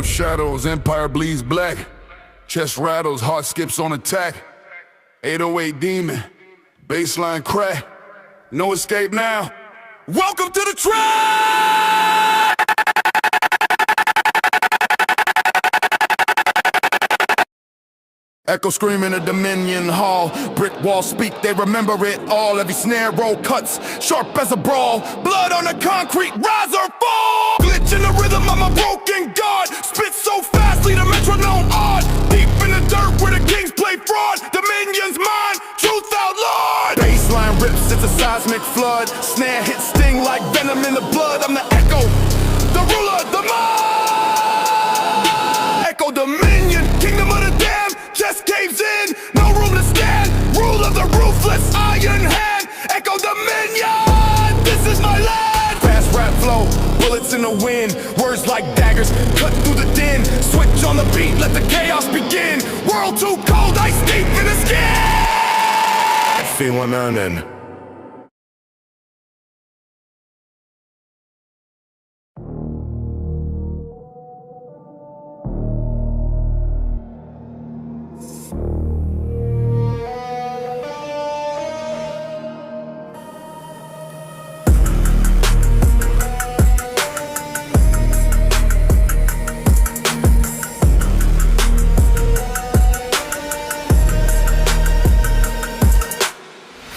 of shadows, empire bleeds black. Chest rattles, heart skips on attack. 808 demon, baseline crack. No escape now. Welcome to the trap! Echo screaming a Dominion Hall. Brick walls speak, they remember it all. Every snare roll cuts, sharp as a brawl. Blood on the concrete, rise or fall. Glitch in the rhythm, I'm a broken god. Spit so fast, lead a metronome odd. Deep in the dirt where the kings play fraud. Dominion's mine, truth outlawed. Baseline rips, it's a seismic flood. Snare hits sting like venom in the blood. I'm the echo, the ruler, the mind. Echo Dominion, kingdom of the damned. Chest caves in, no room to stand. Rule of the ruthless, iron hand. Echo Dominion, this is my land. Fast rap flow, bullets in the wind. Words like daggers, cut through the din. Switch on the beat, let the chaos begin. World too cold, ice deep in the skin. Feeling earning.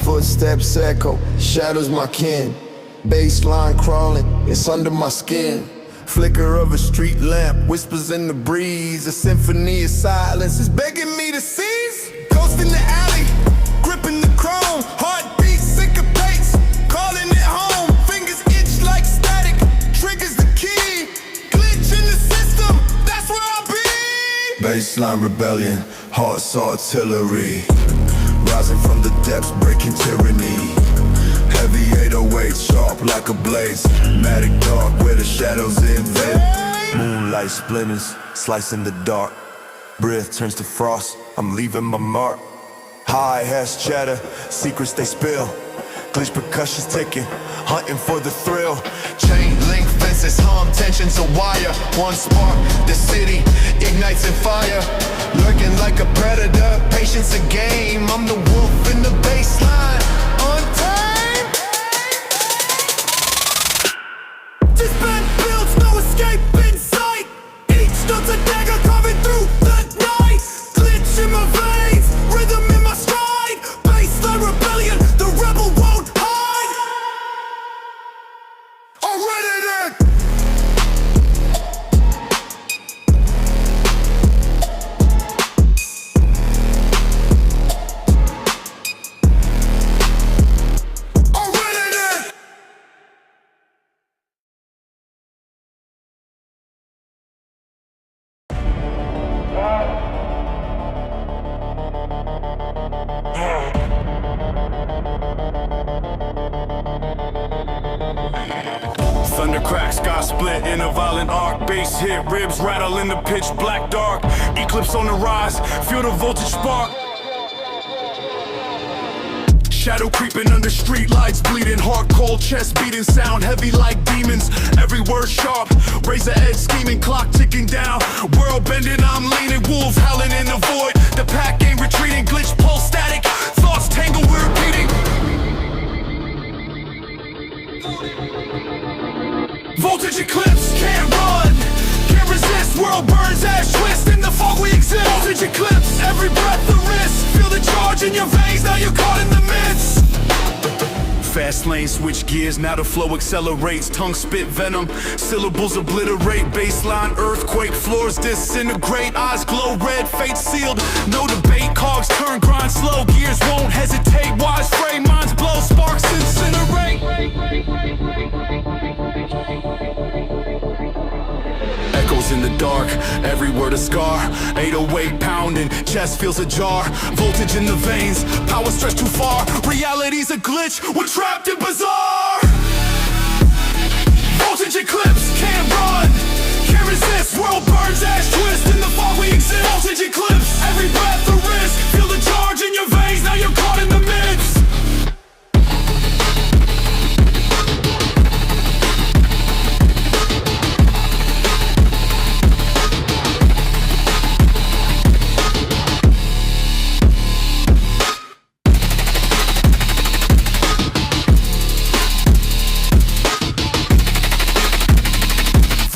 Footsteps echo, shadows my kin. Baseline crawling, it's under my skin. Flicker of a street lamp, whispers in the breeze. A symphony of silence is begging me to cease. Ghost in the alley, gripping the chrome. Heartbeat syncopates, calling it home. Fingers itch like static, triggers the key. Glitch in the system, that's where I'll be. Baseline rebellion, hearts artillery. Rising from the depths, breaking tyranny. Heavy 808, sharp like a blaze. Matic dark where the shadows invade. Moonlight splinters, slicing the dark. Breath turns to frost, I'm leaving my mark. Hi-hats chatter, secrets they spill. Glitch percussion's ticking, hunting for the thrill. Chain link fences, hum tensions a wire. One spark, the city ignites in fire. Lurking like a predator, patience a game. I'm the wolf in the baseline, untamed. Disband builds, no escape in sight. Each note's a dagger carving through the night. Glitch in my veins, rhythm in my stride. Baseline rebellion, the rebel won't hide. Already then. Thunder cracks, sky split in a violent arc. Bass hit, ribs rattle in the pitch black dark. Eclipse on the rise, feel the voltage spark. Shadow creeping under street lights, bleeding. Heart cold, chest beating, sound heavy like demons. Every word sharp, razor edge scheming, clock ticking down. World bending, I'm leaning, wolves howling in the void. The pack ain't retreating, glitch pulse static. Thoughts tangle, we're repeating. Voltage eclipse, can't run, can't resist. World burns, ash twist, in the fog we exist. Voltage eclipse, every breath a risk. Feel the charge in your veins, now you're caught in the midst. Fast lane, switch gears, now the flow accelerates. Tongue spit venom, syllables obliterate. Baseline, earthquake, floors disintegrate. Eyes glow red, fate sealed, no debate. Cogs turn, grind slow, gears won't hesitate. Wise frame, minds blow, sparks incinerate. Echoes in the dark, every word a scar. 808 pounding, chest feels ajar. Voltage in the veins, power stretched too far. Reality's a glitch, we're trapped in bizarre. Voltage eclipse, can't run, can't resist. World burns, ash twist, in the fog we exist. Voltage eclipse, every breath a risk. Feel the charge in your veins, now you're caught in the midst.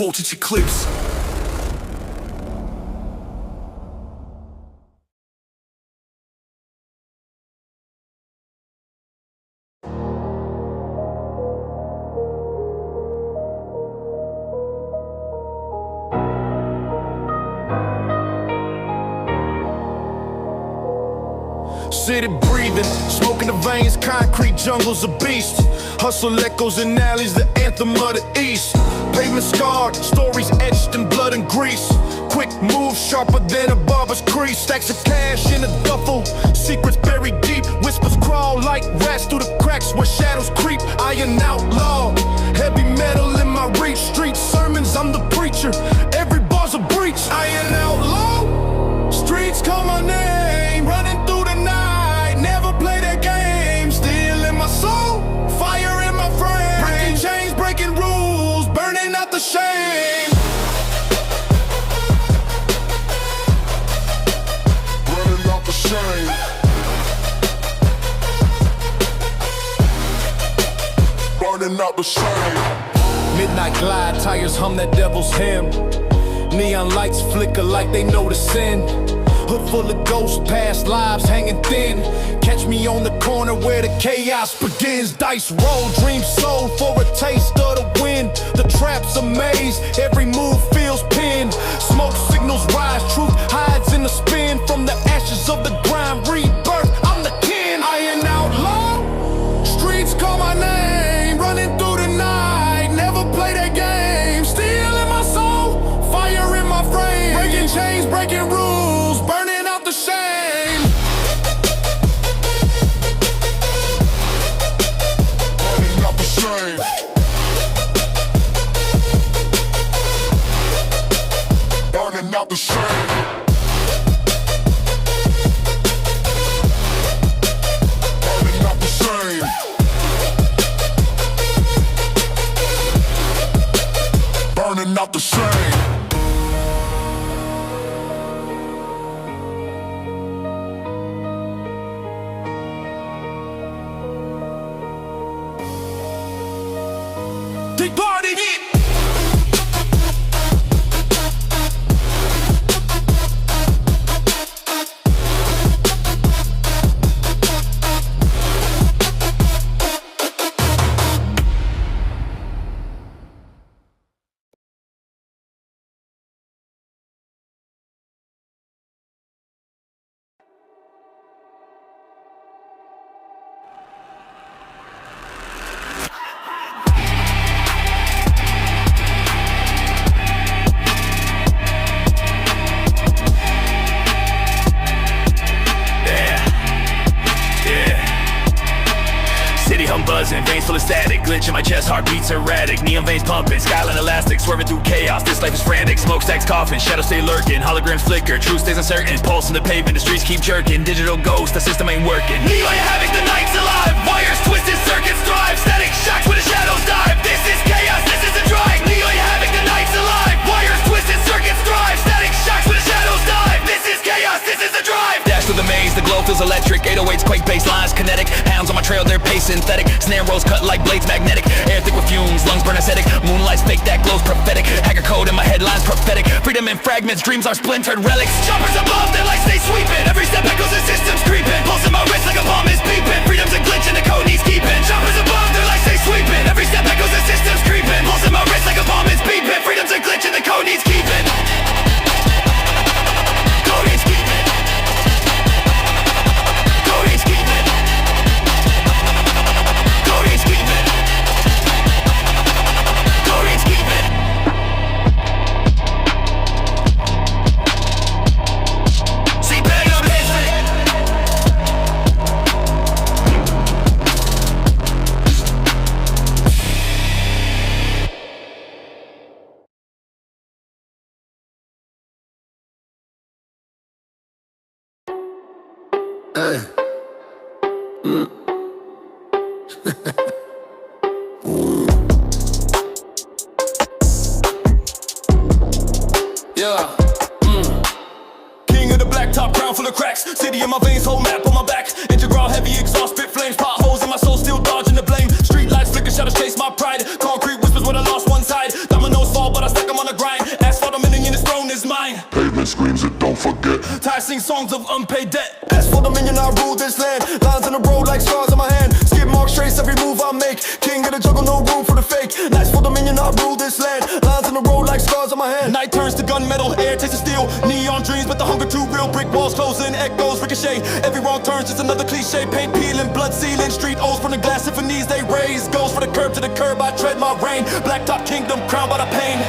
voltage eclipse. City breathing, smoke in the veins, concrete jungles of beast. Hustle echoes in alleys, the anthem of the east. Pavement scarred, stories etched in blood and grease. Quick moves sharper than a barber's crease. Stacks of cash in a duffel, secrets buried deep. Whispers crawl like rats through the cracks where shadows creep. I an outlaw, heavy metal in my reach. Street sermons, I'm the preacher, every bar's a breach. I an outlaw, streets call my name. Running through the night, never play that game. Still in my soul, fire in my frame. Breaking chains, breaking rules, burning out the shame. Burning out the shame. Burning out the shame. Midnight glide, tires hum that devil's hymn. Neon lights flicker like they know the sin. Hood full of ghosts, past lives hanging thin. Catch me on the corner where the chaos begins. Dice roll, dreams sold for a taste of the wind. The trap's a maze, every move feels pinned. Smoke signals rise, truth hides in the spin. From the ashes of the grind, rebirth, I'm the kin. I an outlaw, streets call my name. Running through the night, never play that game. Still in my soul, fire in my frame. Breaking chains, breaking rules, burning out the shame. Burning out the shame. Burning out the shame. Burning out the shame. Burning out the shame. Take part in it. Buzzing, veins full of static, glitch in my chest, heartbeats erratic. Neon veins pumping, skyline elastic, swerving through chaos. This life is frantic, smokestacks coughing, shadows stay lurking, holograms flicker, truth stays uncertain. Pulse in the pavement, the streets keep jerking. Digital ghost, the system ain't working. Neon havoc, the night's alive. Wires twisted, circuits thrive. Static shocks where the shadows dive. This is chaos, this is a drive. Neon havoc, the night's alive. Wires twisted, circuits thrive. Static shocks where the shadows dive. This is chaos, this is a drive. Dash through the maze, the glow feels electric. 808s, quake bass lines, kinetic. Hounds on my trail, their pace synthetic. Snare rolls cut like blades magnetic. Air thick with fumes, lungs burn acidic. Moonlight's fake, that glows prophetic. Hacker code in my headlines prophetic. Freedom in fragments, dreams are splintered relics. Choppers above, their lights stay sweeping. Every step echoes, the system's creeping. Pulse in my wrist like a bomb is beeping. Freedom's a glitch and the code needs keeping. Choppers above, their lights stay sweeping. Every step echoes, the system's creeping. Pulse in my wrist like a bomb is beeping. Freedom's a glitch and the code needs keeping. Code needs keeping. Code needs keeping. Code needs keeping. Code needs keeping. See, bang up history. Yeah. King of the blacktop, crown full of cracks. City in my veins, whole map on my back. Integral, heavy exhaust, spit flames, potholes in my soul, still dodging the blame. Street lights flicker, shadows chase my pride. Concrete whispers when I lost one side. Dominoes fall, but I stack 'em and screams it, don't forget. Tired sing songs of unpaid debt. As for the million, I rule this land. Lines in the road like scars on my hand. Skip marks, trace every move I make. King of the jungle, no room for the fake. Nights for the million, I rule this land. Lines in the road like scars on my hand. Night turns to gunmetal, air tastes of steel. Neon dreams, but the hunger too real. Brick walls closing, echoes ricochet. Every wrong turn's just another cliche. Paint peeling, blood sealing. Street O's from the glass symphonies they raise. Goes for the curb to the curb, I tread my reign. Blacktop kingdom, crowned by the pain.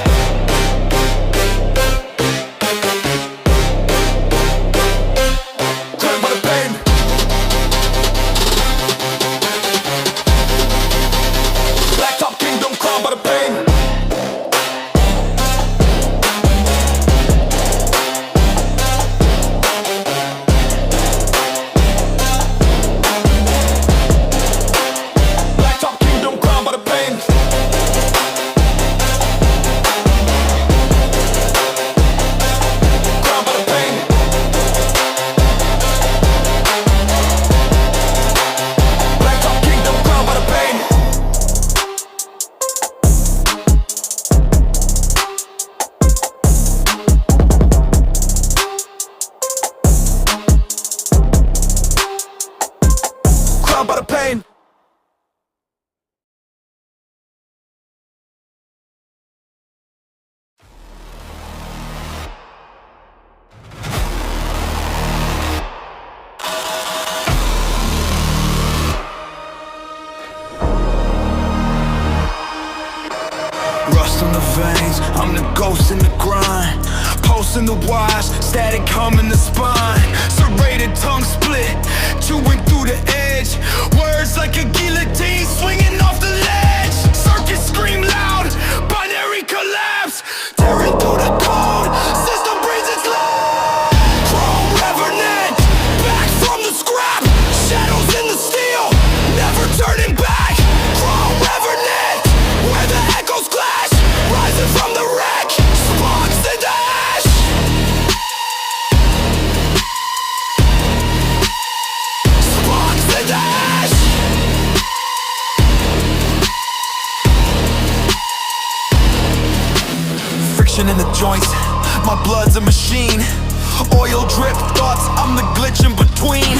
By the pain. Rust on the veins, I'm the ghost in the grind. Pulsing the wires, static humming the spine. Serrated tongue split, chewing through the edge. Words like a guillotine swinging off the ledge. Circuits scream loud, binary collapse. Tearing through the code, system breathes its life. Chrome revenant, back from the scrap. Shadows in the steel, never turning back. Chrome revenant, where the echoes clash. Rising from the wreck, sparks and ash. Sparks and ash. Friction in the joints, my blood's a machine. Oil drip thoughts, I'm the glitch in between.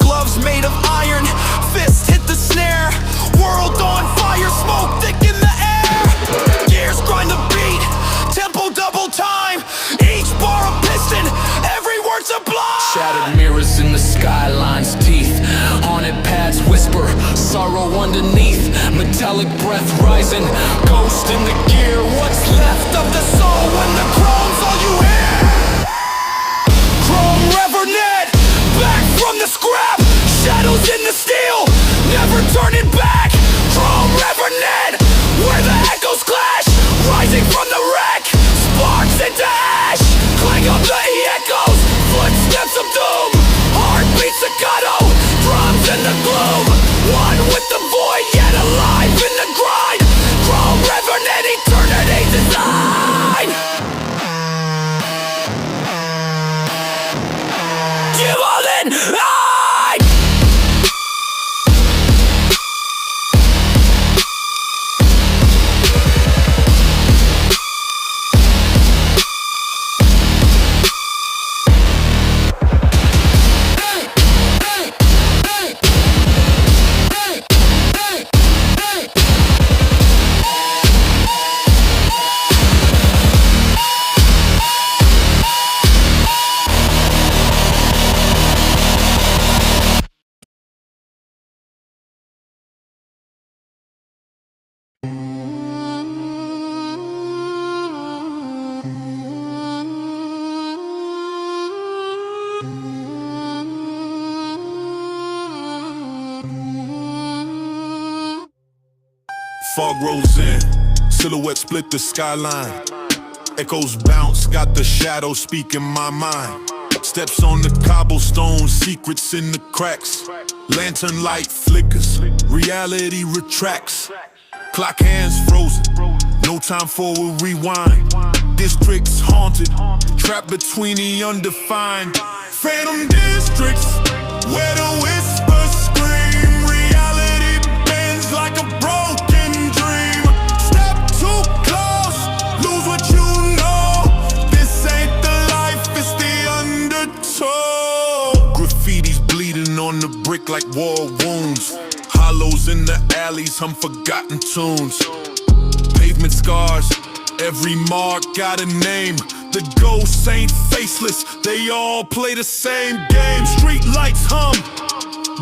Gloves made of iron, fists hit the snare. World on fire, smoke thick in the air. Gears grind the beat, tempo double time. Each bar a piston, every word sublime. Shattered mirrors in the skyline's teeth. Haunted paths whisper, sorrow underneath. Metallic breath rising, ghost in the gear. What's left of the soul when the chrome's all you hear? Chrome revenant, back from the scrap. Shadows in the steel, never turning back. Chrome revenant, where the echoes clash. Rising from the wreck, sparks and ash. Clang of the echoes, footsteps of doom. Heartbeat staccato, drums in the gloom. One with the void, yet alive in the grind. Chrome revenant, eternity design. Give all in, Fog rolls in, silhouette split the skyline. Echoes bounce, got the shadow speaking my mind. Steps on the cobblestone, secrets in the cracks. Lantern light flickers, reality retracts. Clock hands frozen, no time for a rewind. Districts haunted, trapped between the undefined. Phantom districts, where the whispers scream. Reality bends like a broken dream. Step too close, lose what you know. This ain't the life ache like war wounds. Hollows in the alleys, hum forgotten tunes. Pavement scars, every mark got a name. The ghosts ain't faceless, they all play the same game. Street lights hum,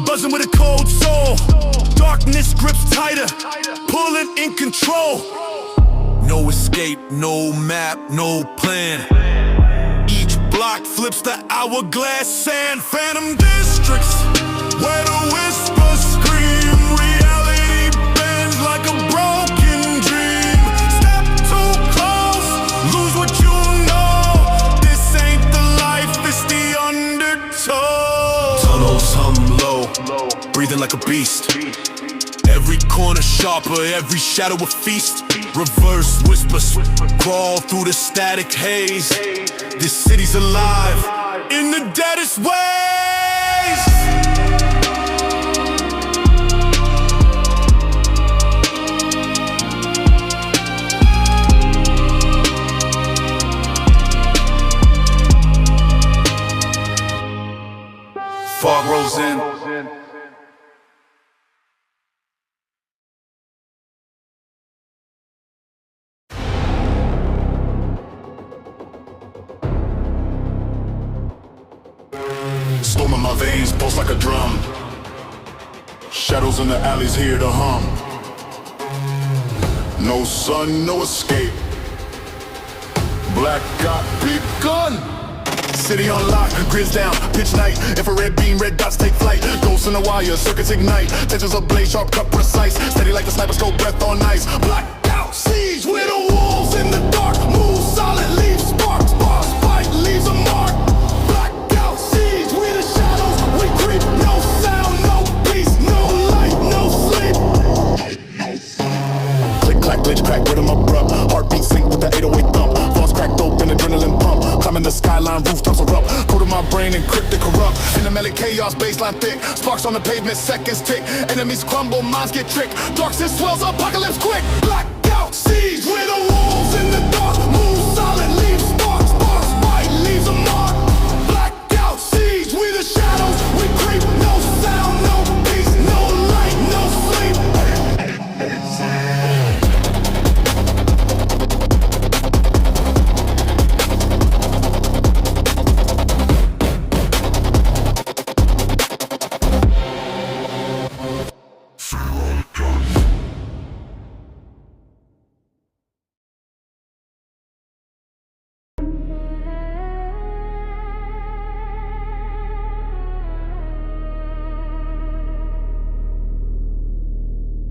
buzzing with a cold soul. Darkness grips tighter, pulling in control. No escape, no map, no plan. Each block flips the hourglass sand. Phantom districts, where the whispers scream. Reality bends like a broken dream. Step too close, lose what you know. This ain't the life, it's the undertow. Tunnels hum low, breathing like a beast. Every corner sharper, every shadow a feast. Reverse whispers, crawl through the static haze. This city's alive, in the deadest ways. Fog rolls in. Storm in my veins, pulse like a drum. Shadows in the alleys here to hum. No sun, no escape. Black got begun. City on lock, grids down, pitch night. Infrared beam, red dots take flight. Ghosts in the wire, circuits ignite. Tensions of blade, sharp cut, precise. Steady like the sniper scope, breath on ice. Blackout siege with the wolves in the dark. Move solid, leave sparks. Boss fight, leaves a mark. Blackout siege with the shadows. We creep, no sound, no peace, no light, no sleep. Click, clack, glitch, crack, rhythm abrupt. Heartbeat sync with the 808 thump. Thoughts cracked open, adrenaline pump. Climbing the skyline, rooftops erupt. Coding my brain, encrypted, corrupt. Cinematic chaos, baseline thick. Sparks on the pavement, seconds tick. Enemies crumble, minds get tricked. Darkness swells, apocalypse quick. Blackout siege with the wolves in the dark. Move solid, leave sparks. Boss fight, leaves a mark. Blackout siege with the shadows. We creep, no sound, no peace, no light, no sleep.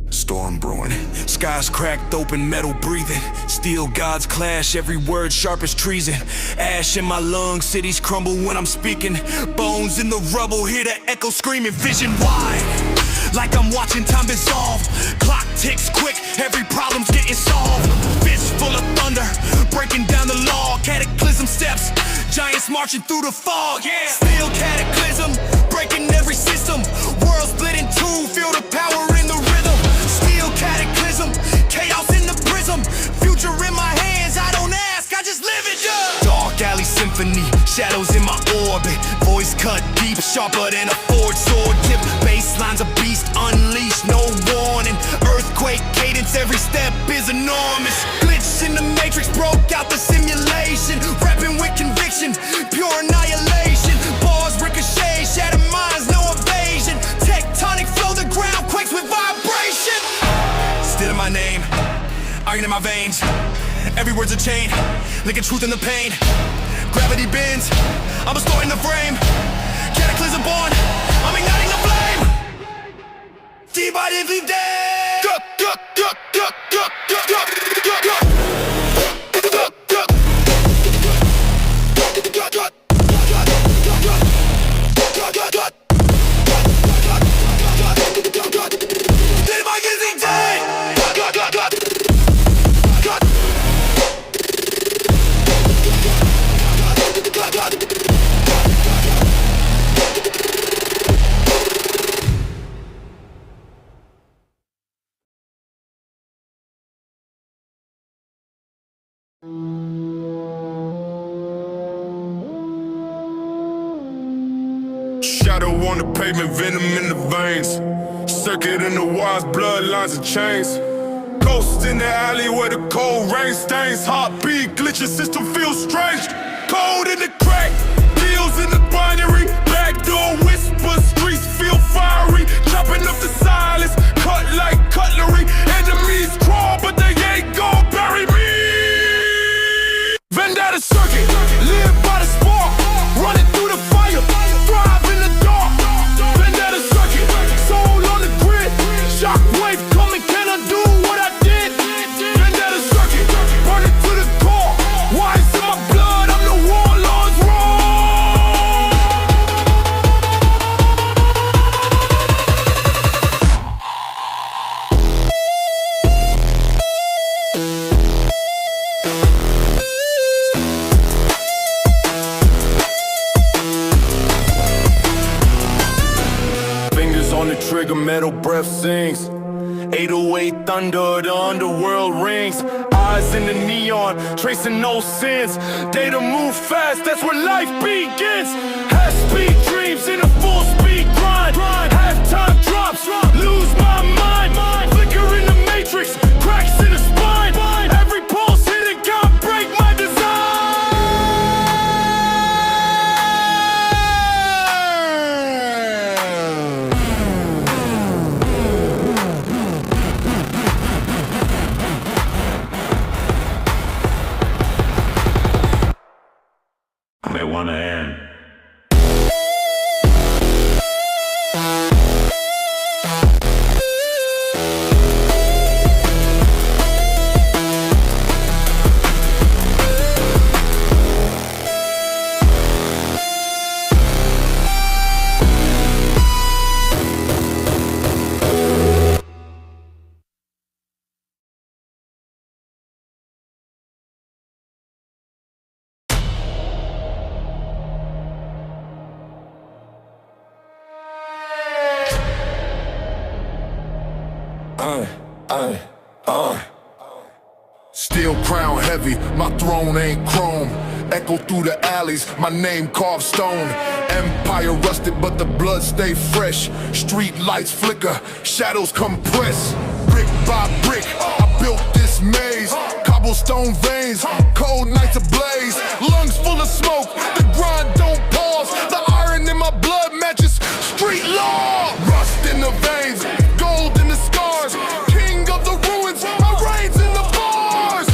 Storm brewing, skies cracked open, metal breathing. Steel gods clash, every word sharp as treason. Ash in my lungs, cities crumble when I'm speaking. Bones in the rubble, hear the echo screaming. Vision wide, like I'm watching time dissolve. Clock ticks quick, every problem's getting solved. Fist full of thunder, breaking down the law. Cataclysm steps, giants marching through the fog. Yeah, steel cataclysm, breaking every system. World split in two, feel the power in the rhythm. Steel cataclysm, chaos in the prism. Future in my hands, I don't ask, I just live it, yeah. Dark alley symphony, shadows in my orbit. Voice cut deep, sharper than a forged sword tip. Bassline's a beast unleashed, no warning. Earthquake cadence, every step is enormous. Glitch in the matrix, broke out the simulation. Rapping with conviction, pure annihilation. Bars ricochet, shattered minds, no evasion. Tectonic flow, the ground quakes with vibration. Still in my name, iron in my veins. Every word's a chain, linking truth in the pain. Gravity bends, I'm distorting the frame. Cataclysm born, I'm igniting the flame. Deep by every day. Shadow on the pavement, venom in the veins. Circuit in the wires, bloodlines and chains. Ghost in the alley where the cold rain stains. Heartbeat glitching, system feels strange. Cold in the crack, deals in the binary. Backdoor whispers, streets feel fiery. Chopping up the silence, cut like cutlery. Enemies crawl, but they ain't gon' bury me. Vendetta circuit, live by the spark. Running through the fire, thrive in the dark. Vendetta circuit, soul on the grid. Shockwave coming, can undo what I did. Vendetta circuit, burn it to the core. Why it's in my blood, I'm the warlord's wrong. Fingers on the trigger, metal breath sings. 808 thunder, the underworld rings. Eyes in the neon, tracing no sins. Data move fast, that's where life begins. Half-speed dreams in a full-speed grind. Halftime drops, lose my mind. Flicker in the matrix, cracks in the spine. Every pulse hitting can't break my They wanna end. Steel crown heavy, my throne ain't chrome. Echo through the alleys, my name carved stone. Empire rusted, but the blood stay fresh. Street lights flicker, shadows compress. Brick by brick, I built this maze. Cobblestone veins, cold nights ablaze. Lungs full of smoke, the grind don't pause. The iron in my blood matches street law. Rust in the veins, gold in the scars. King of the ruins, my reigns in the bars.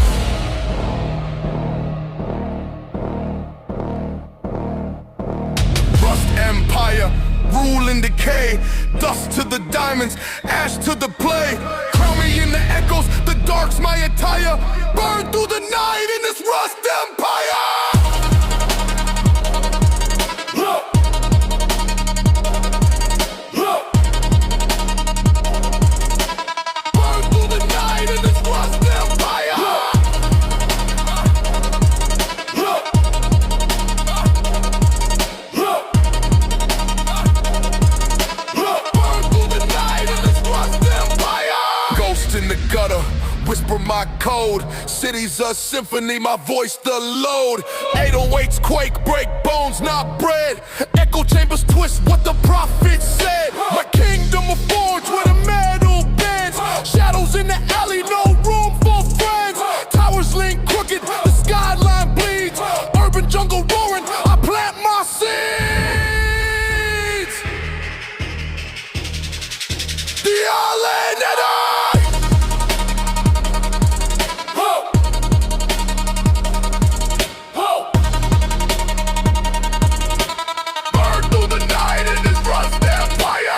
Rust empire, rule and decay. Dust to the diamonds, ash to the play. Crown me in the echoes, the dark's my attire. Burn through the night in this rust empire. Burn through the night in this rust empire. Burn through the night in this rust empire. Ghost in the gutter, whisper my code. City's a symphony, my voice the load. 808s quake, break bones, not bread. Echo chambers twist what the prophet said. My kingdom of forge where the metal bends. Shadows in the alley, no room for friends. Towers lean crooked, the skyline bleeds. Urban jungle roaring, I plant my seeds. The island and I. Burn through the night in this rust empire.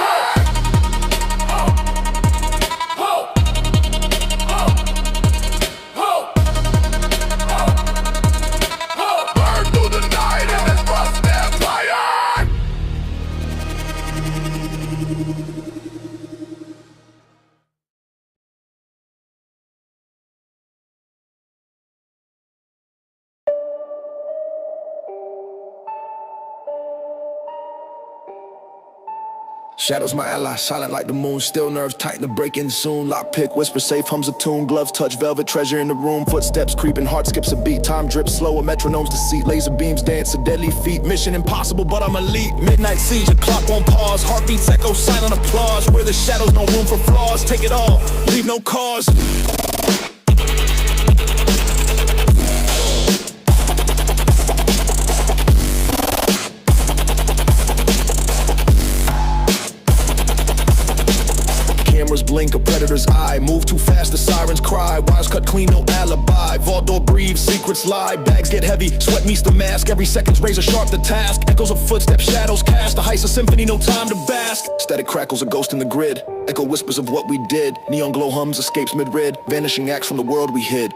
Shadows my ally, silent like the moon. Still nerves tighten, the break in soon. Lock pick, whisper safe, hums a tune. Gloves touch, velvet treasure in the room. Footsteps creeping, heart skips a beat. Time drips slower, metronomes to seat. Laser beams dance, a deadly feat. Mission impossible, but I'm elite. Midnight siege, a clock won't pause. Heartbeats echo, silent applause. Where the shadows, no room for flaws. Take it all, leave no cause. Cameras blink, a predator's eye. Move too fast, the sirens cry. Wires cut clean, no alibi. Vault door breathes, secrets lie. Bags get heavy, sweat meets the mask. Every second's razor sharp the task. Echoes of footsteps, shadows cast. The heist a symphony, no time to bask. Static crackles, a ghost in the grid. Echo whispers of what we did. Neon glow hums, escapes mid-rid. Vanishing acts from the world we hid.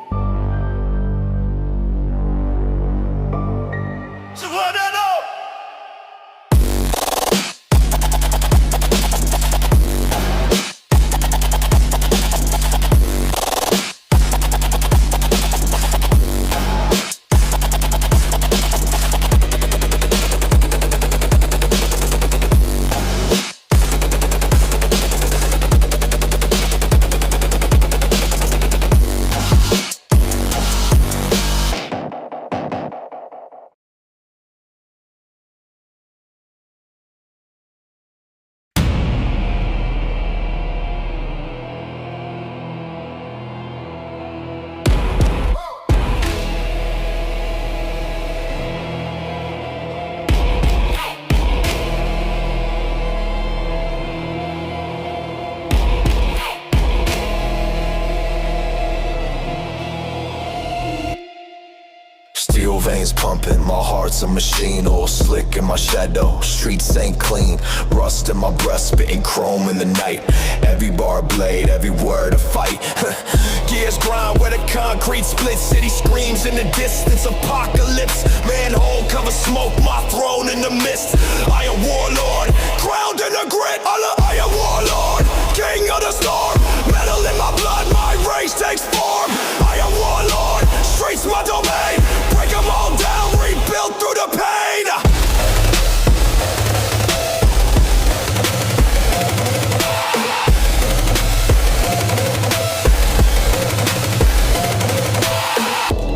Steel veins pumping, my heart's a machine. All slick in my shadow, streets ain't clean. Rust in my breath, spitting chrome in the night. Every bar blade, every word a fight. Gears grind where the concrete splits. City screams in the distance, apocalypse. Manhole cover smoke, my throne in the mist. I am warlord, ground in the grit. I am warlord, king of the storm. Metal in my blood, my race takes form. I am warlord, streets my domain. Break them all down, rebuild through the pain.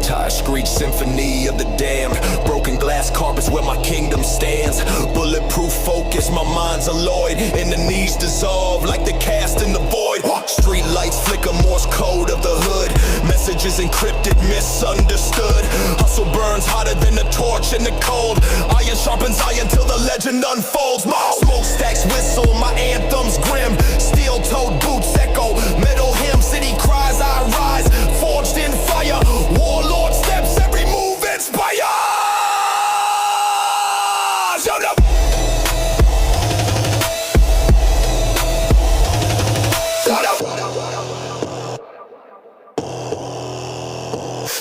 Tire screech, symphony of the damned. Broken glass carpets where my kingdom stands. Bulletproof focus, my mind's alloyed. And the knees dissolve like the cast in the void. Street lights flicker, Morse code of the hood. Messages encrypted, misunderstood. Hustle burns hotter than the torch in the cold. Iron sharpens iron till the legend unfolds. Smokestacks whistle, my anthem's grim. Steel-toed boots echo, metal hymn. City cries, I rise, forged in fire. Warlord steps, every move inspires.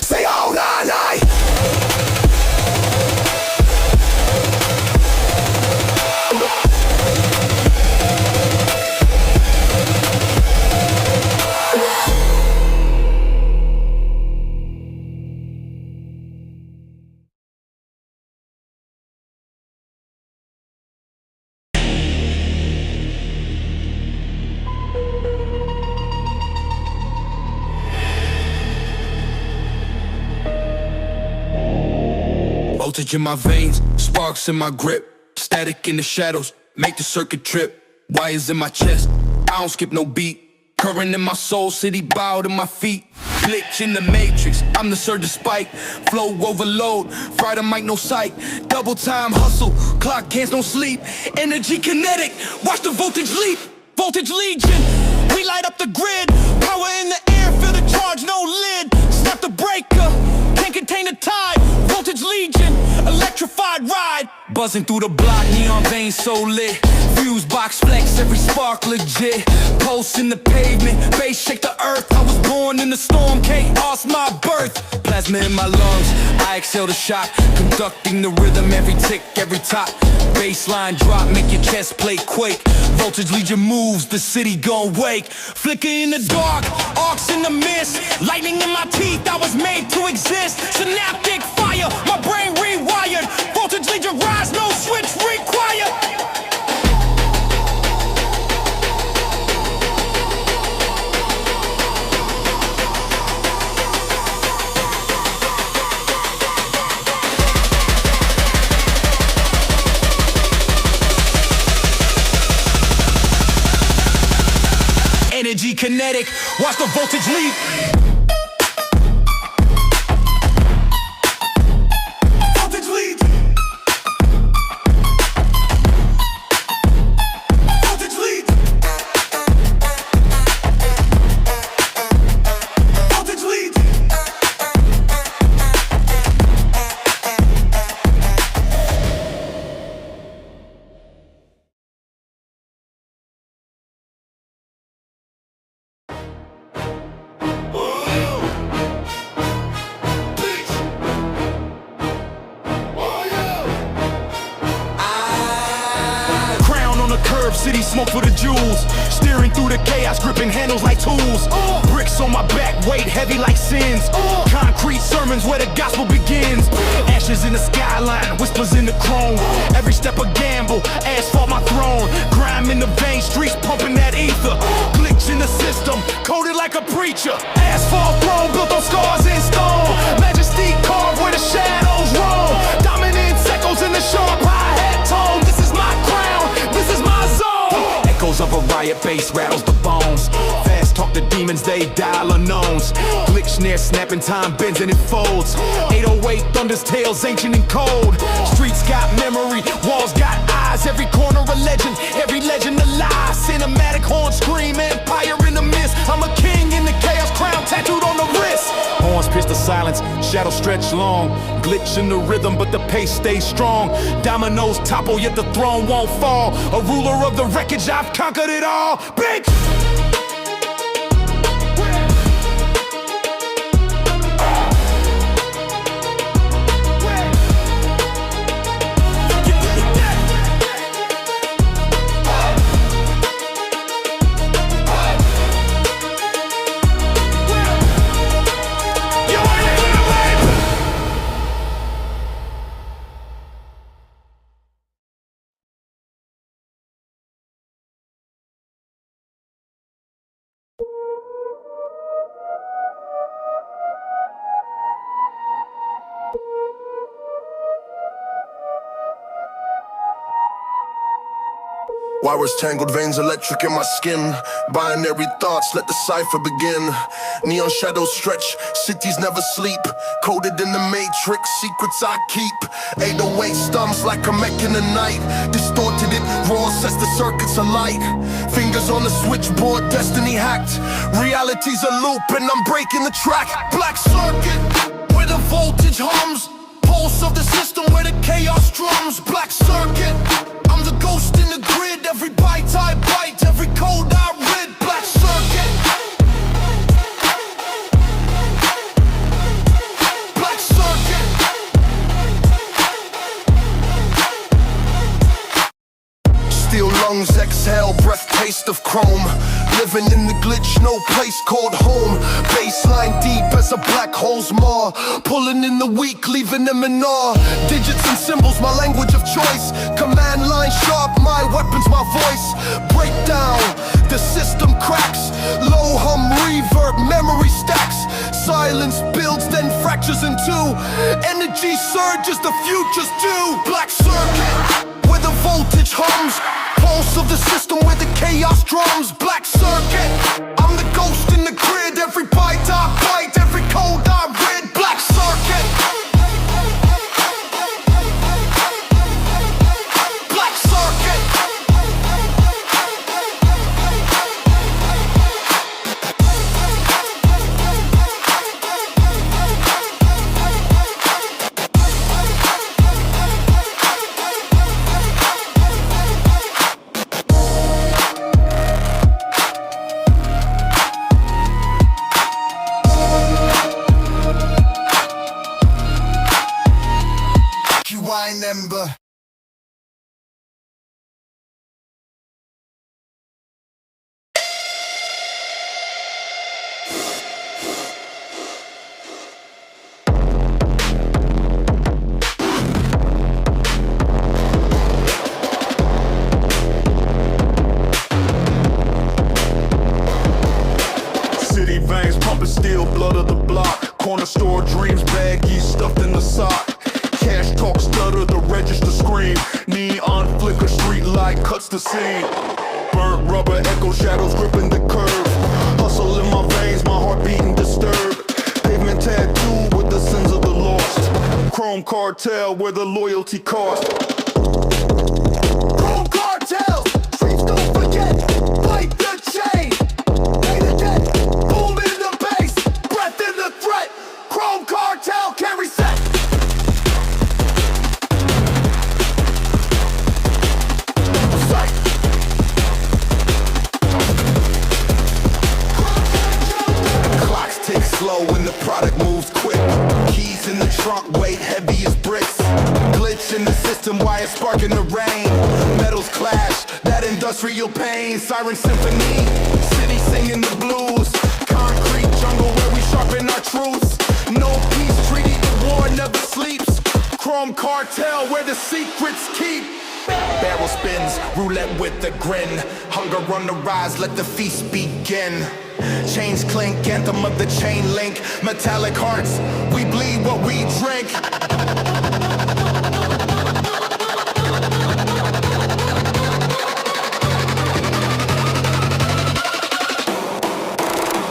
Say oh nah nah. Voltage in my veins, sparks in my grip. Static in the shadows, make the circuit trip. Wires in my chest, I don't skip no beat. Current in my soul, city bow to my feet. Glitch in the matrix, I'm the surge of spike. Flow overload, Friday mic no sight. Double time hustle, clock hands don't sleep. Energy kinetic, watch the voltage leap. Voltage legion, we light up the grid. Power in the air, feel the charge, no lid. Snap the breaker, can't contain the tide. Voltage legion, electrified ride. Buzzing through the block, neon veins so lit. Fuse box flex, every spark legit. Pulse in the pavement, bass shake the earth. I was born in the storm, chaos my birth. Plasma in my lungs, I exhale the shock. Conducting the rhythm, every tick, every top. Baseline drop, make your chest plate quake. Voltage legion moves, the city gon' wake. Flicker in the dark, arcs in the mist. Lightning in my teeth, I was made to exist. Synaptic fire, my brain rewired. Voltage legion rise, no switch required. kinetic. Watch the voltage leap. Voltage lead. Voltage lead. Voltage lead. Curve city, smoke for the jewels. Steering through the chaos, gripping handles like tools. Bricks on my back, weight heavy like sins. Concrete sermons where the gospel begins. Ashes in the skyline, whispers in the chrome. Every step a gamble, asphalt my throne. Grime in the vein, streets pumping that ether. Glitch in the system, coded like a preacher. Asphalt throne, built on scars in stone. Majesty carved where the shadows roam. Dominance echoes in the sharp hi-hat tone. This is my crown, this is my zone. Echoes of a riot bass rattles the bones. Fast talk to demons, they dial unknowns. Glitch snare snapping, time bends and it folds. 808 thunders tales, ancient and cold. Streets got memory, walls got eyes. Every corner a legend, every legend a lie. Cinematic horn scream, empire in the mist. I'm a king in the chaos, crown tattooed on the wrist. Horns pierce the silence, shadows stretch long. Glitch in the rhythm, but the pace stays strong. Dominoes topple, yet the throne won't fall. A ruler of the wreckage, I've conquered it all. Bitch! Wires, tangled veins, electric in my skin. Binary thoughts, let the cipher begin. Neon shadows stretch, cities never sleep. Coded in the matrix, secrets I keep. 808 stums like a mech in the night. Distorted it, raw sets the circuits alight. Fingers on the switchboard, destiny hacked. Reality's a loop and I'm breaking the track. Black circuit, where the voltage hums. Pulse of the system where the chaos drums. Black circuit, I'm the ghost in the grid. Every bite I bite, every code I read. Black circuit. Black circuit. Steel lungs exhale, breath taste of chrome. Living in the glitch, no place called home. Baseline deep as a black hole's maw. Pulling in the weak, leaving them in awe. Digits and symbols, my language of choice. Command line sharp, my weapons, my voice. Breakdown, the system cracks. Low hum, reverb, memory stacks. Silence builds, then fractures in two. Energy surges, the future's due. Black circuit, where the voltage hums. Pulse of the system where the chaos drums. Black circuit, I'm the ghost in the grid. Every bite I bite, every code I read. Black circuit. Black circuit. Ember. City veins pumping steel, blood of the block. Corner store dreams, baggies stuffed in the sock. Cash talk stutter, the register scream. Neon flicker, street light cuts the scene. Burnt rubber, echo shadows gripping the curve. Hustle in my veins, my heart beating disturbed. Pavement tattooed with the sins of the lost. Chrome cartel where the loyalty cost. Chrome cartel, streets don't forget. Fight the chain, pay the debt. Boom in the bass, breath in the threat. Chrome cartel can't reset. Sight. Clocks tick slow when the product moves quick. Keys in the trunk, weight heavy as bricks. Glitch in the system, wire spark in the rain. Metals clash, that industrial pain. Siren symphony, city singing the blues. Concrete jungle where we sharpen our truths. No peace treaty, the war never sleeps. Chrome cartel where the secrets keep. Barrel spins, roulette with a grin. Hunger on the rise, let the feast begin. Chains clink, anthem of the chain link. Metallic hearts, we bleed what we drink.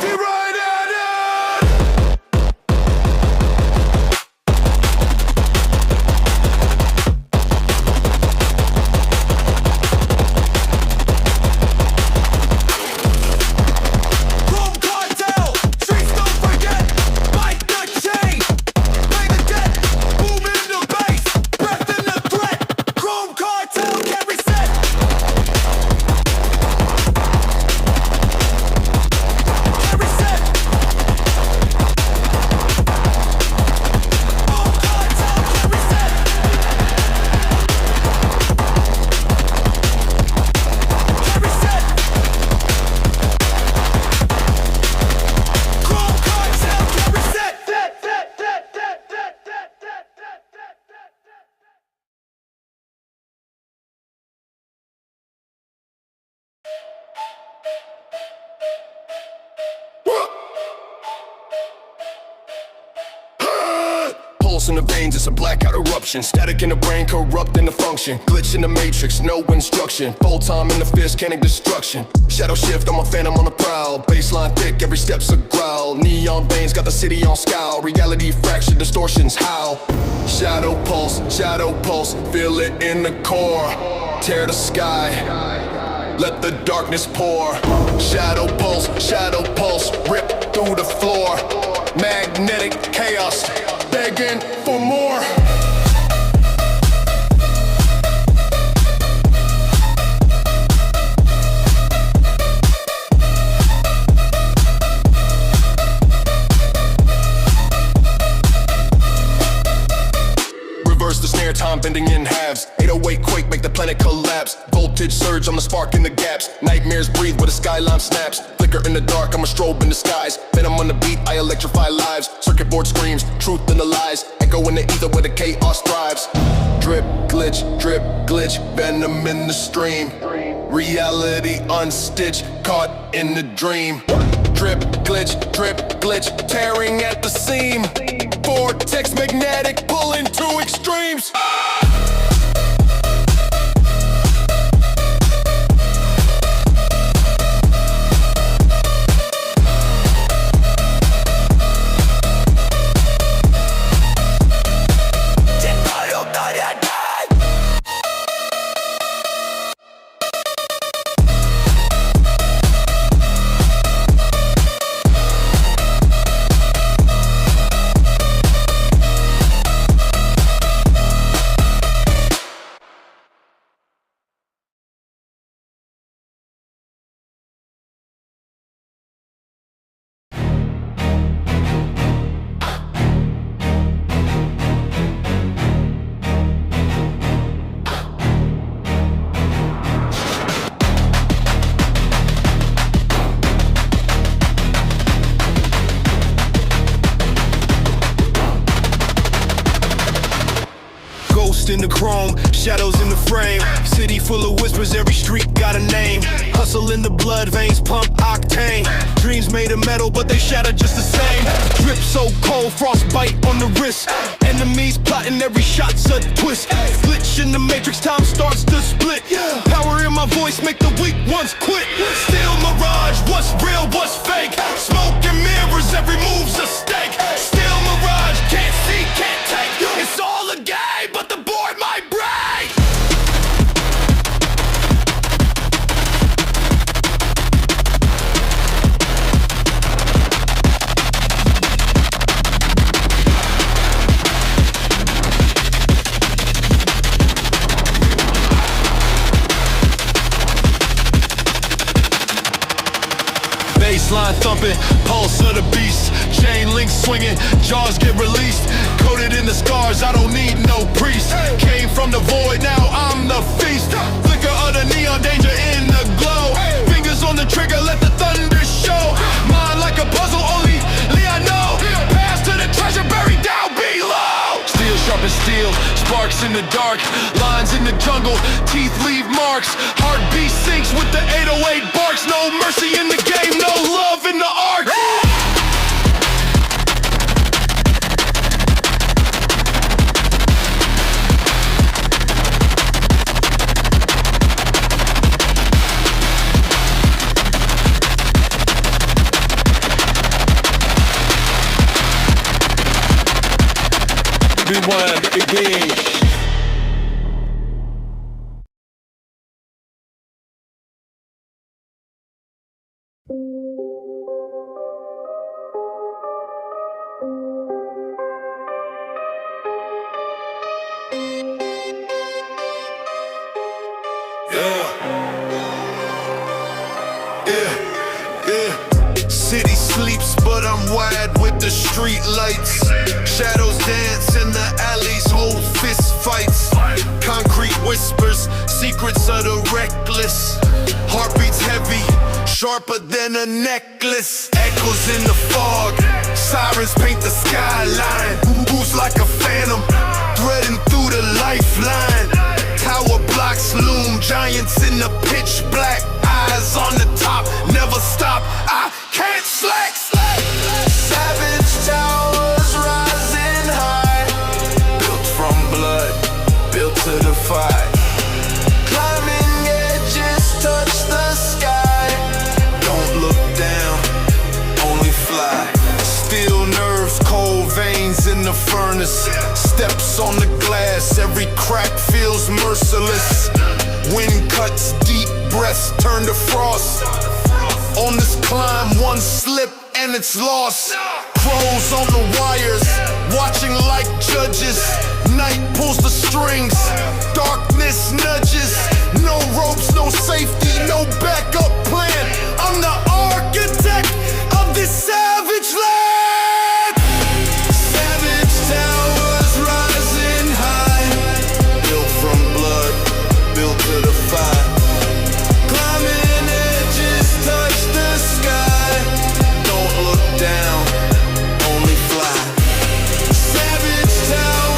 Be right at it! Chrome cartel, streets don't forget. Fight the chain, pay the debt. Boom in the bass, breath in the threat. Chrome cartel can't reset. Can't reset. Chrome cartel can't reset. Can't reset. Chrome cartel can't reset. Pulse in the veins, it's a blackout eruption. Static in the brain, corrupting the function. Glitch in the matrix, no instruction. Full time in the fist, canning destruction. Shadow shift, I'm a phantom on the prowl. Baseline thick, every step's a growl. Neon veins, got the city on scowl. Reality fraction, distortions howl. Shadow pulse, feel it in the core. Tear the sky, let the darkness pour. Shadow pulse, rip through the floor. Magnetic chaos, begging for more. Reverse the snare, time bending in halves. 808 quake, make the planet collapse. Voltage surge, I'm the spark in the gaps. Nightmares breathe where the skyline snaps. Flicker in the dark, I'm a strobe in the skies. Venom on the beat, I electrify lives. Circuit board screams, truth in the lies. Echo in the ether where the chaos thrives. Drip, glitch, venom in the stream. Reality unstitched, caught in the dream. Drip, glitch, tearing at the seam. Vortex magnetic, pulling to extremes. Ghost in the chrome, shadows in the frame. City full of whispers, every street got a name. Hustle in the blood veins, pump octane. Dreams made of metal, but they shatter just the same. Drip so cold, frostbite on the wrist. Enemies plotting, every shot's a twist. Glitch in the matrix, time starts to split. Power in my voice, make the weak ones quit. Still mirage, what's real, what's fake? Smoke and mirrors, every move's a stake. Still mirage, can't see, can't take. It's all a game, but the board might break. Baseline thumping, pulse of the beast. Chain link swinging, jaws get released. Coated in the scars, I don't need no priest. Came from the void, now I'm the feast. Flicker of the neon, danger in the glow. Fingers on the trigger, let the thunder show. Mind like a puzzle, only I know. Pass to the treasure buried down below. Steel sharp as steel, sparks in the dark. Lines in the jungle, teeth leave marks. Heartbeat sinks with the 808 barks. No mercy in the game, no love in the arc. Rewind again. City sleeps, but I'm wired with the street lights. Shadows dance in the alleys, hold fist fights. Concrete whispers, secrets of the reckless. Heartbeats heavy, sharper than a necklace. Echoes in the fog, sirens paint the skyline. Moves like a phantom, threading through the lifeline. Tower blocks loom, giants in the pitch black. Eyes on the top, never stop, I can't slack. Savage towers rising high, built from blood, built to defy. Climbing edges touch the sky. Don't look down, only fly. Steel nerves, cold veins in the furnace. Steps on the glass, every crack feels merciless. Wind cuts deep, breaths turn to frost. On this climb, one slip and it's lost. Crows on the wires, watching like judges. Night pulls the strings, darkness nudges. No ropes, no safety, no backup plan. I'm the architect of this savage land. Savage towers rising high, built from blood, built to defy. Climbing edges touch the sky. Don't look down, only fly. Savage towers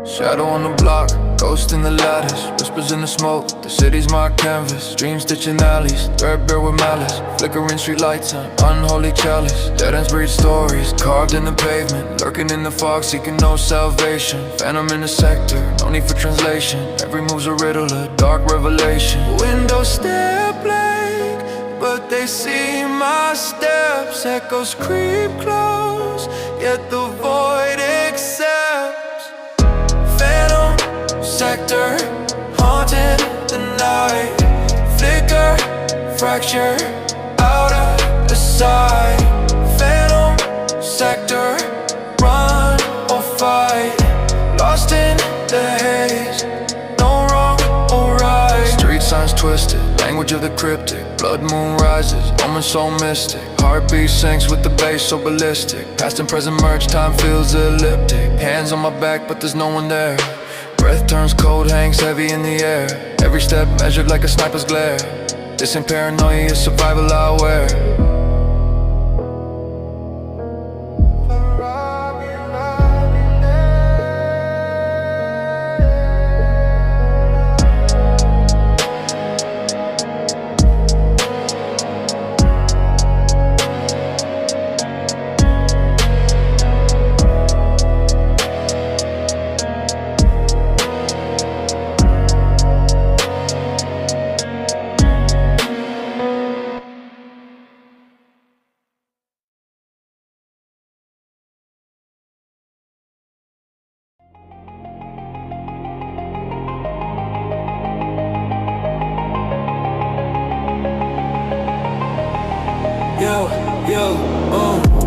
Shadow on the block, ghost in the lattice, whispers in the smoke, the city's my canvas. Dreams stitching alleys, threadbare with malice, flickering street lights on unholy chalice. Dead ends breed stories, carved in the pavement, lurking in the fog, seeking no salvation. Phantom in the sector, no need for translation. Every move's a riddle, a dark revelation. Windows stare blank, but they see my steps. Echoes creep close, yet the void accepts. Phantom sector, haunted the night. Flicker, fracture, out of the sight. Phantom sector, run or fight. Lost in the haze, no wrong or right. Street signs twisted, language of the cryptic. Blood moon rises, moment so mystic. Heartbeat sinks with the bass so ballistic. Past and present merge, time feels elliptic. Hands on my back but there's no one there. Breath turns cold, hangs heavy in the air. Every step measured like a sniper's glare. This ain't paranoia, it's survival I wear.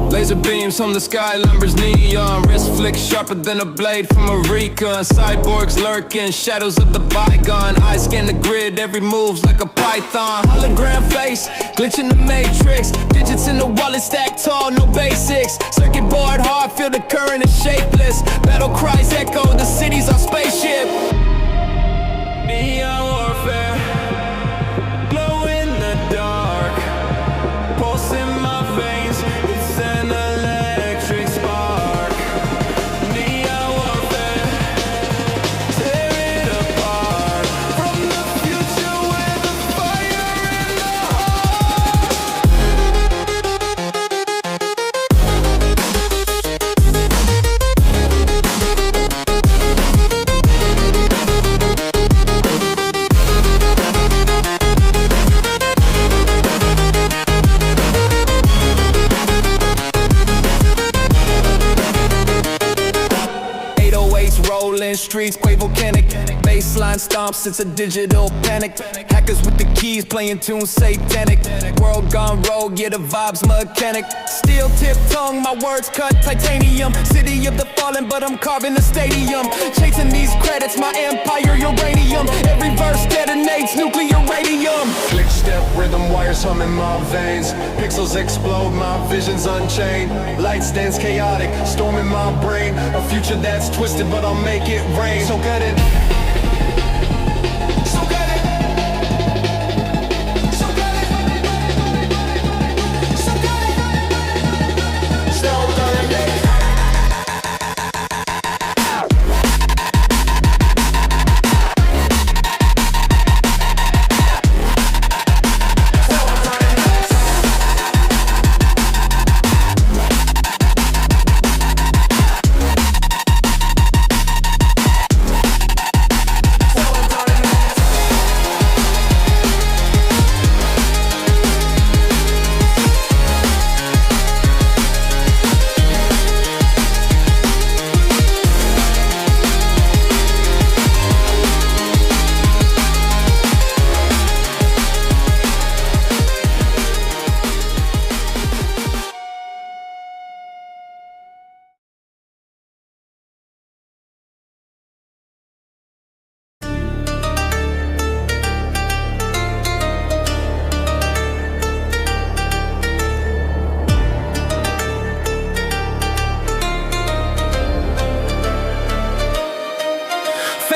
Laser beams from the sky, lumbers neon. Wrist flick sharper than a blade from a recon. Cyborgs lurking, shadows of the bygone. Eyes scan the grid, every move's like a python. Hologram face, glitch in the matrix. Digits in the wallet stacked tall, no basics. Circuit board hard, feel the current is shapeless. Battle cries echo, the city's our spaceship. Neon warfare, glow in the dark. Pulse in my veins, it's an electric spark. Neon warfare, tear it apart. From the future with the fire in the streets, quake volcanic. Baseline stomps, it's a digital panic. Hackers with the keys, playing tunes satanic. World gone rogue, yeah, the vibe's mechanic. Steel tip tongue, my words cut titanium. City of the fallen, but I'm carving the stadium. Chasing these credits, my empire uranium. Every verse detonates nuclear radium. Glitch step, rhythm wires humming my veins. Pixels explode, my vision's unchained. Lights dance chaotic, storm in my brain. A future that's twisted, but I'll make it rain. So get it. So get it. So get it. So get it. So get it.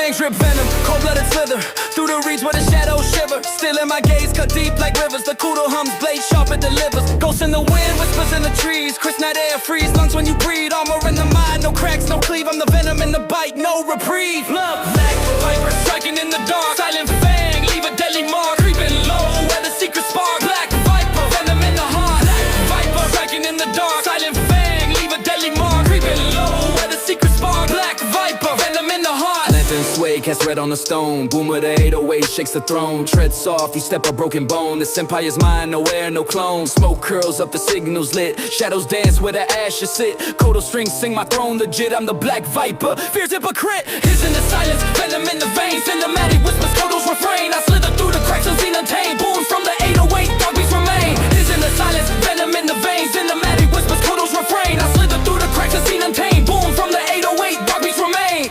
fangs drip venom, cold-blooded slither through the reeds where the shadows shiver. Still in my gaze, cut deep like rivers. The poodle hums, blade sharp, it delivers. Ghosts in the wind, whispers in the trees. Crisp night air, freeze lungs when you breathe. Armor in the mind, no cracks, no cleave. I'm the venom in the bite, no reprieve. Love, black viper striking in the dark. Silent fang, leave a deadly mark. Creeping low, where the secret spark. Black viper, venom in the heart. Black viper striking in the dark. Silent fang, leave a deadly mark. Creeping low, where the secret spark. Black viper, venom in the heart. Lantern sway, cast red on the stone. Boom with the 808 shakes the throne. Tread soft, you step a broken bone. This empire's mine, no air, no clone. Smoke curls up, the signals lit. Shadows dance where the ashes sit. Kodo strings sing my throne legit. I'm the black viper, fierce hypocrite. His in the silence, venom in the veins. Cinematic whispers, Kodo's refrain. I slither through the cracks unseen, untamed. Born from the 808, dog beats remain. His in the silence, venom in the veins. Cinematic whispers, Kodo's refrain. I slither through the cracks unseen, untamed. Born from the 808, dog beats remain.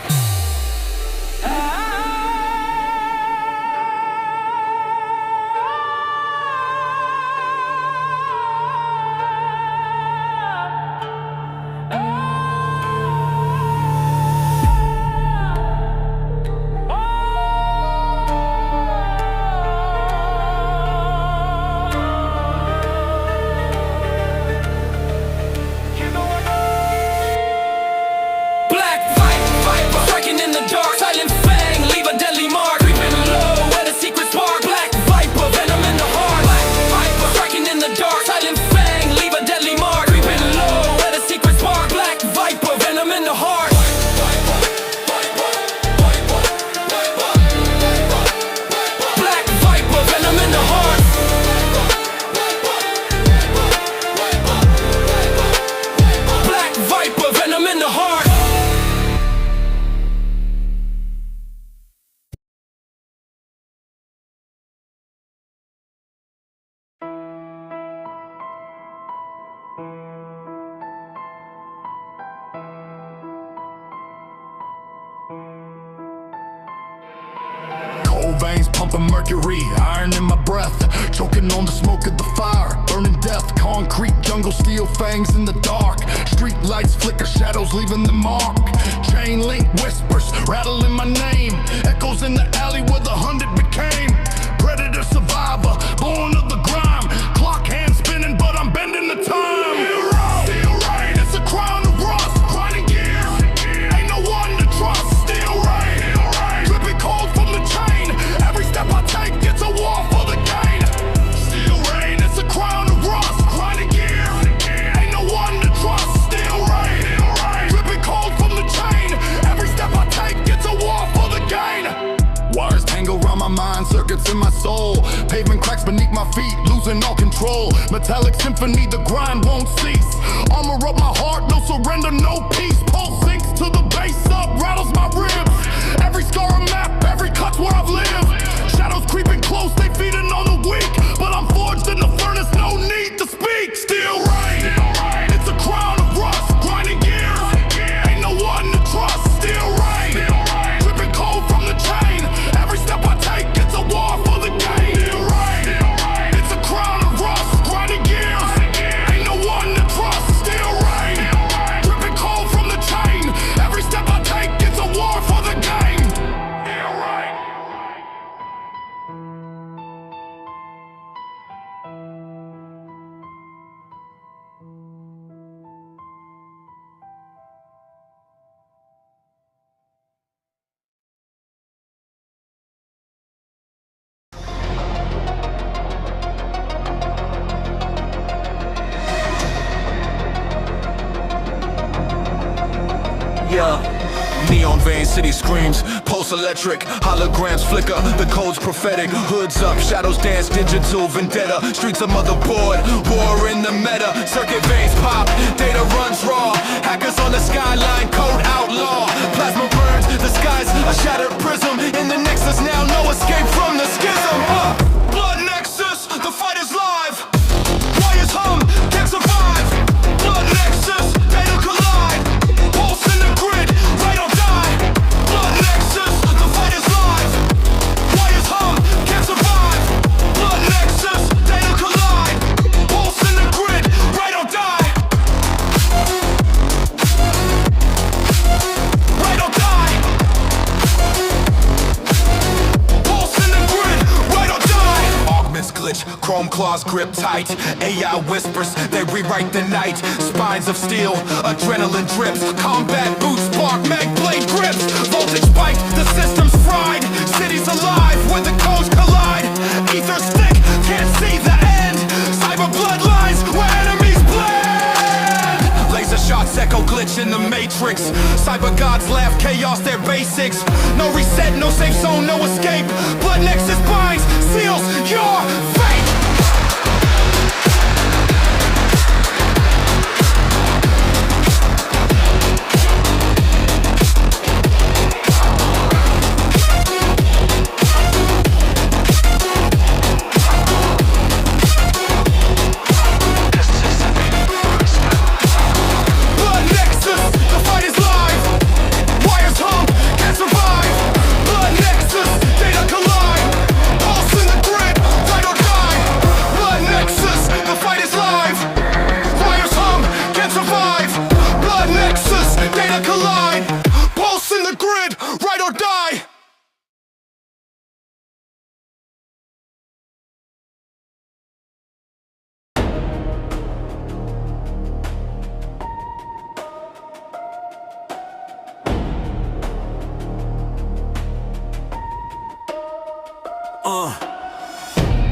Cold veins pumping mercury, iron in my breath. Choking on the smoke of the fire, burning death. Concrete jungle, steel fangs in the dark. Street lights flicker, shadows leaving the mark. Chain link whispers, rattling my name. Echoes in the alley where the 100 became. Predator survivor, born of the grime. Clock hand spinning, but I'm bending the time. Still rain, it's a crown of rust. Grinding gears, ain't no one to trust. Still rain, dripping cold from the chain. Every step I take, it's a war for the gain. Still rain, it's a crown of rust. Grinding gears, ain't no one to trust. Still rain, dripping cold from the chain. Every step I take, it's a war for the gain. Wires tangle around my mind, circuits in my soul. Pavement cracks beneath my feet, losing all control. Metallic symphony, the grind won't cease. Armor up my heart, no surrender, no peace. Pulse sinks to the base up, rattles my ribs. Every scar a map, every cut's where I've lived. Shadows creeping close, they feeding on the weak. But I'm forged in the furnace, no need to speak. Still rain, it's a crown of rust. Grinding gears, ain't no one to trust. Still rain, dripping cold from the chain. Every step I take, it's a war for the gain. It's a crown of rust, grinding gears. Ain't no one to trust. Still rain, dripping cold from the chain. Every step I take, it's a war for the gain. Yeah. Neon vein city screams, pulse electric, holograms flicker, the code's prophetic. Hoods up, shadows dance, digital vendetta. Streets a motherboard, war in the meta. Circuit veins pop, data runs raw. Hackers on the skyline, code outlaw. Plasma burns, the sky's a shattered prism. In the nexus now, no escape from the schism. Blood nexus, the fight is live. Wires hum, can't survive. Blood nexus, data collide. Pulse in the grid, right or die. Blood nexus, the fight is live. Wires hum, can't survive. Blood nexus, data collide. Pulse in the grid, right or die. chrome claws grip tight. AI whispers, they rewrite the night. Spines of steel, adrenaline drips. Combat boots spark, mag blade grips. Voltage spiked, the system's fried. Cities alive when the codes collide. Ether's thick, can't see the end. Cyber bloodlines where enemies blend. Laser shots echo glitch in the matrix. Cyber gods laugh, chaos their basics. No reset, no safe zone, no escape. Blood nexus binds, seals your fate.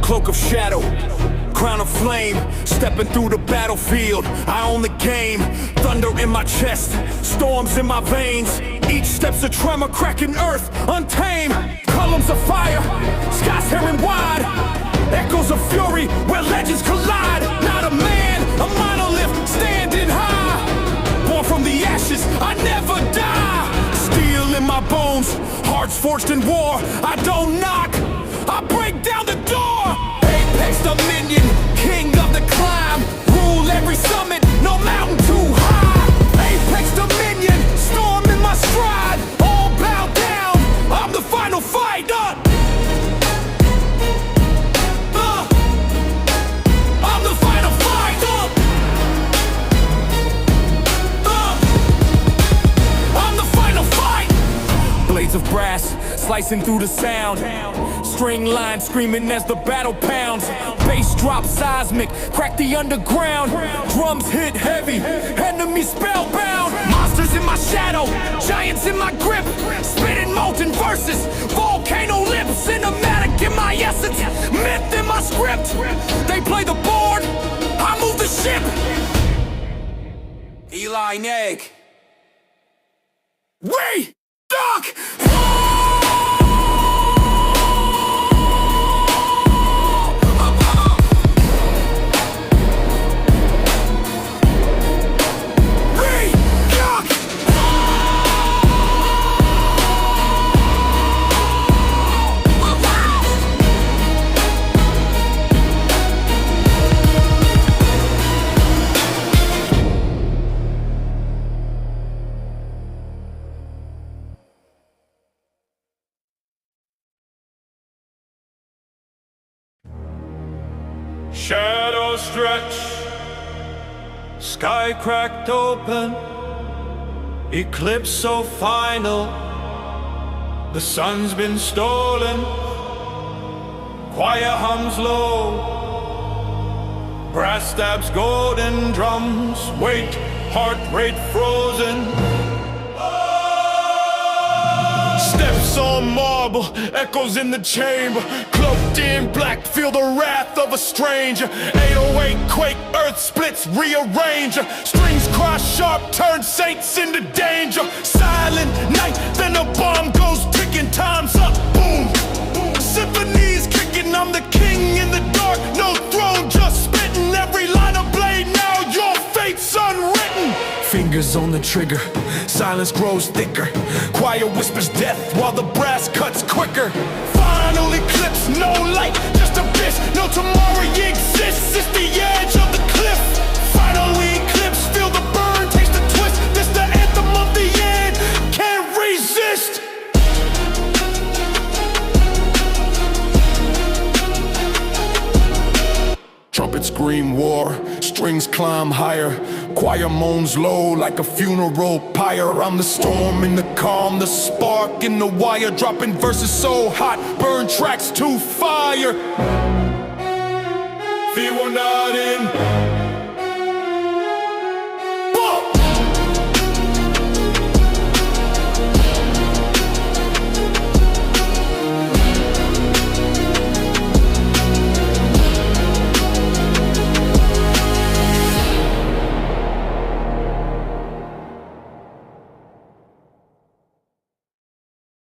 Cloak of shadow, crown of flame, stepping through the battlefield. I own the game, thunder in my chest, storms in my veins. Each step's a tremor, cracking earth, untamed. Columns of fire, skies tearing wide. Echoes of fury, where legends collide. Not a man, a monolith, standing high. Born from the ashes, I never die. Steel in my bones, hearts forged in war. I don't knock, I break down the door. Apex dominion, king of the climb. Rule every summit, no mountain too high. Apex dominion, storm in my stride. All bow down, I'm the final fight. I'm the final fight. I'm the final fight. Blades of brass, slicing through the sound. String line screaming as the battle pounds. Bass drop seismic, crack the underground. Drums hit heavy, enemies spellbound. Monsters in my shadow, giants in my grip. Spitting molten verses, volcano lips. Cinematic in my essence, myth in my script. They play the board, I move the ship. Eli Neg. We duck! Shadows stretch, sky cracked open, eclipse so final. The sun's been stolen, choir hums low, brass stabs golden drums, wait, heart rate frozen. Steps on marble, echoes in the chamber. Cloaked in black, feel the wrath of a stranger. 808 quake, earth splits, rearrange. Strings cross sharp, turn saints into danger. Silent night, then a bomb goes ticking, time's up, boom. Symphonies kicking, I'm the king in the dark. No throne, just spitting every line of blade. Now your fate's unwritten. Fingers on the trigger, silence grows thicker. Choir whispers death while the brass cuts quicker. Final eclipse, no light, just abyss. No tomorrow exists, it's the edge of the cliff. Final eclipse, feel the burn, taste the twist. This the anthem of the end, can't resist. Trumpets scream war, strings climb higher. Choir moans low like a funeral pyre. I'm the storm in the calm, the spark in the wire. Dropping verses so hot, burn tracks to fire. vivo not in